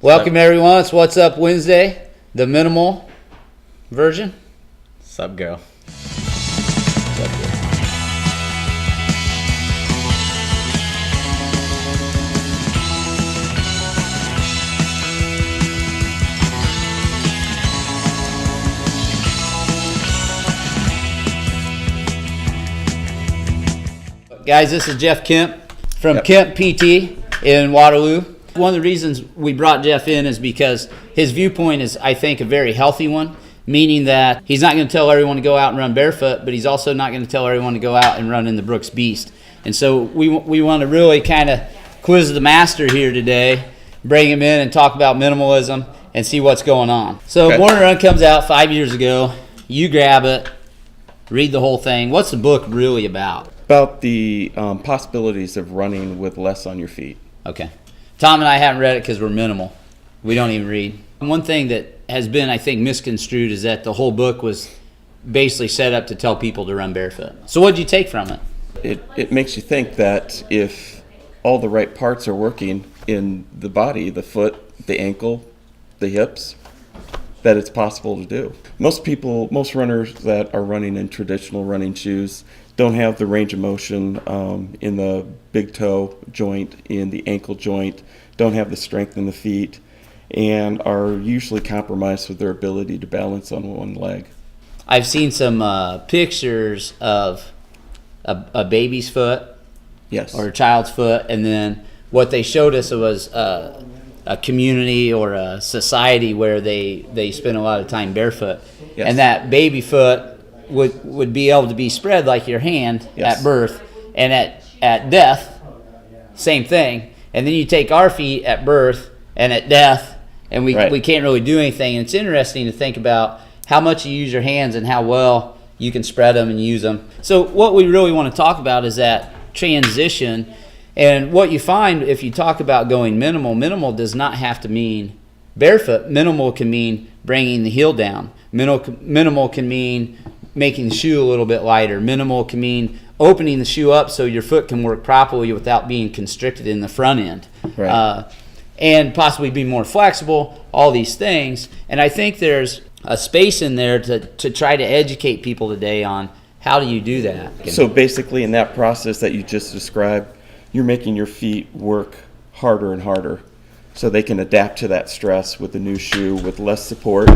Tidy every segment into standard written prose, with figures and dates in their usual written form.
Welcome everyone. It's What's Up Wednesday, the minimal version. Sup, girl. Guys, this is Jeff Kemp from Kemp PT in Waterloo. One of the reasons we brought Jeff in is because his viewpoint is, I think, a very healthy one, meaning that he's not going to tell everyone to go out and run barefoot, but he's also not going to tell everyone to go out and run in the Brooks Beast. And so we want to really kind of quiz the master here today, bring him in and talk about minimalism and see what's going on. So Born to Run comes out 5 years ago. You grab it, read the whole thing. What's the book really about? About the possibilities of running with less on your feet. Okay. Tom and I haven't read it because we're minimal. We don't even read. One thing that has been, I think, misconstrued is that the whole book was basically set up to tell people to run barefoot. So what did you take from it? It makes you think that if all the right parts are working in the body, the foot, the ankle, the hips, that it's possible to do. Most runners that are running in traditional running shoes don't have the range of motion in the big toe joint, in the ankle joint, don't have the strength in the feet, and are usually compromised with their ability to balance on one leg. I've seen some pictures of a baby's foot, yes, or a child's foot, and then what they showed us was a community or a society where they spend a lot of time barefoot. Yes. And that baby foot would be able to be spread like your hand yes. at birth, and at death, same thing. And then you take our feet at birth and at death, and we can't really do anything. And it's interesting to think about how much you use your hands and how well you can spread them and use them. So what we really want to talk about is that transition. And what you find if you talk about going minimal does not have to mean barefoot. Minimal can mean bringing the heel down. Minimal can mean making the shoe a little bit lighter. Minimal can mean opening the shoe up so your foot can work properly without being constricted in the front end. Right. And possibly be more flexible, all these things. And I think there's a space in there to try to educate people today on how do you do that. So basically in that process that you just described, you're making your feet work harder and harder so they can adapt to that stress with the new shoe with less support.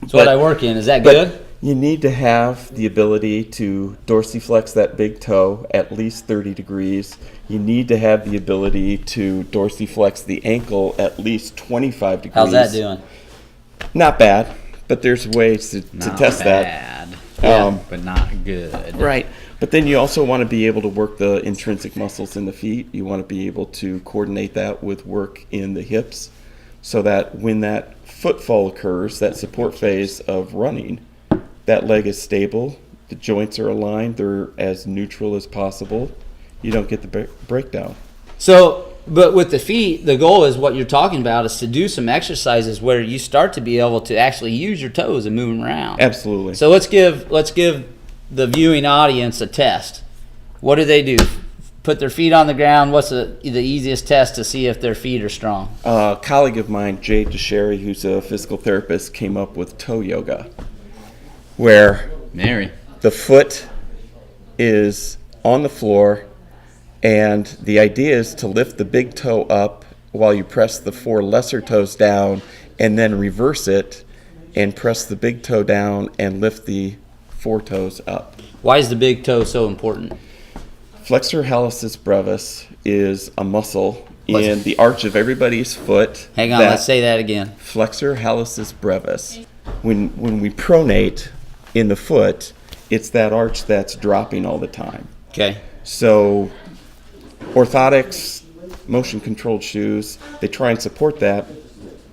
That's what I work in. Is that good? You need to have the ability to dorsiflex that big toe at least 30 degrees. You need to have the ability to dorsiflex the ankle at least 25 degrees. How's that doing? Not bad, but there's ways to test that. But not good. Right. But then you also want to be able to work the intrinsic muscles in the feet. You want to be able to coordinate that with work in the hips so that when that footfall occurs, that support phase of running, that leg is stable, the joints are aligned, they're as neutral as possible. You don't get the breakdown. So, but with the feet, the goal is what you're talking about is to do some exercises where you start to be able to actually use your toes and move them around. Absolutely. So let's give the viewing audience a test. What do they do? Put their feet on the ground. What's the easiest test to see if their feet are strong? A colleague of mine, Jay DeSherry, who's a physical therapist, came up with toe yoga, where the foot is on the floor, and the idea is to lift the big toe up while you press the four lesser toes down, and then reverse it and press the big toe down and lift the four toes up. Why is the big toe so important? Flexor hallucis brevis is a muscle in the arch of everybody's foot. Hang on, let's say that again. Flexor hallucis brevis. When we pronate in the foot, it's that arch that's dropping all the time. Okay. So orthotics, motion-controlled shoes, they try and support that,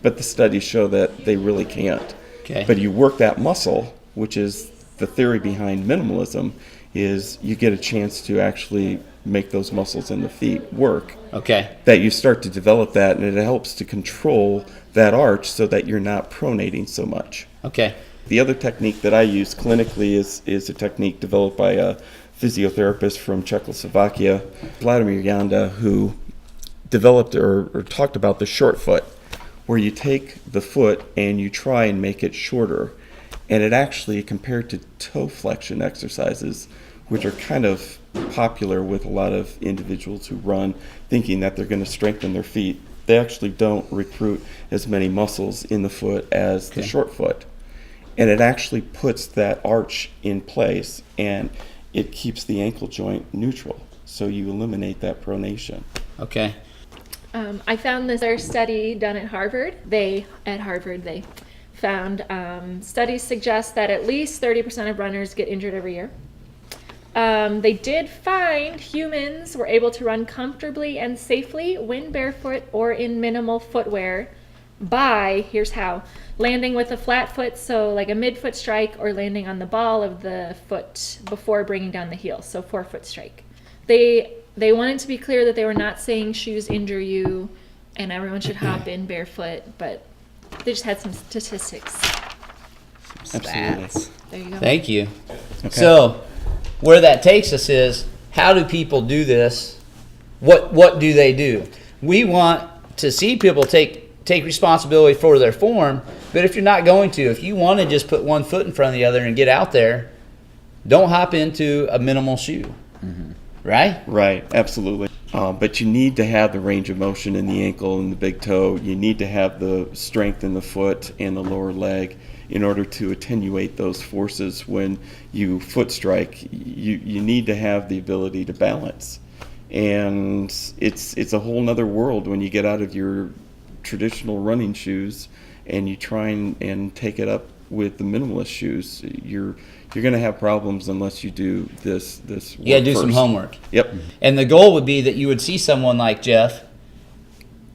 but the studies show that they really can't. Okay. But you work that muscle, which is the theory behind minimalism, is you get a chance to actually make those muscles in the feet work. Okay. That you start to develop that, and it helps to control that arch so that you're not pronating so much. Okay. The other technique that I use clinically is a technique developed by a physiotherapist from Czechoslovakia, Vladimir Janda, who developed or talked about the short foot, where you take the foot and you try and make it shorter. And it actually, compared to toe flexion exercises, which are kind of popular with a lot of individuals who run thinking that they're going to strengthen their feet, they actually don't recruit as many muscles in the foot as the short foot. And it actually puts that arch in place, and it keeps the ankle joint neutral. So you eliminate that pronation. Okay. I found this other study done at Harvard. They found studies suggest that at least 30% of runners get injured every year. They did find humans were able to run comfortably and safely when barefoot or in minimal footwear by, here's how, landing with a flat foot, so like a midfoot strike, or landing on the ball of the foot before bringing down the heel, so forefoot strike. They wanted to be clear that they were not saying shoes injure you and everyone should hop in barefoot, but they just had some statistics. Absolutely. There you go. Thank you. Okay. So where that takes us is, how do people do this? What do they do? We want to see people take responsibility for their form, but if you're not going to, if you want to just put one foot in front of the other and get out there, don't hop into a minimal shoe. Mm-hmm. Right? Right, absolutely. But you need to have the range of motion in the ankle and the big toe. You need to have the strength in the foot and the lower leg in order to attenuate those forces when you foot strike. You need to have the ability to balance. And it's a whole nother world when you get out of your traditional running shoes and you try and take it up with the minimalist shoes. You're going to have problems unless you do this You got to do first. some homework. Yep. And the goal would be that you would see someone like Jeff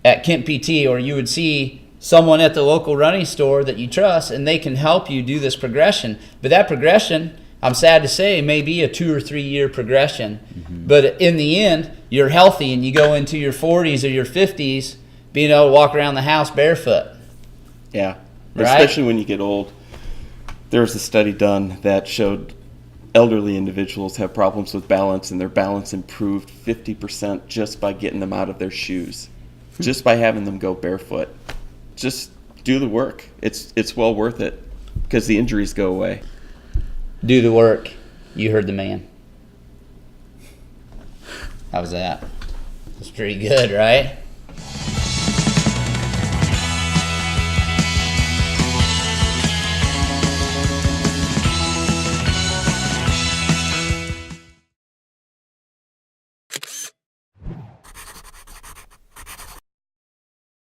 at Kemp PT, or you would see someone at the local running store that you trust, and they can help you do this progression. But that progression, I'm sad to say, may be a 2 or 3 year progression. Mm-hmm. But in the end, you're healthy and you go into your 40s or your 50s being able to walk around the house barefoot. Yeah. Right? Especially when you get old. There was a study done that showed elderly individuals have problems with balance, and their balance improved 50% just by getting them out of their shoes, just by having them go barefoot. Just do the work. It's well worth it because the injuries go away. Do the work. You heard the man. How was that? That's pretty good, right?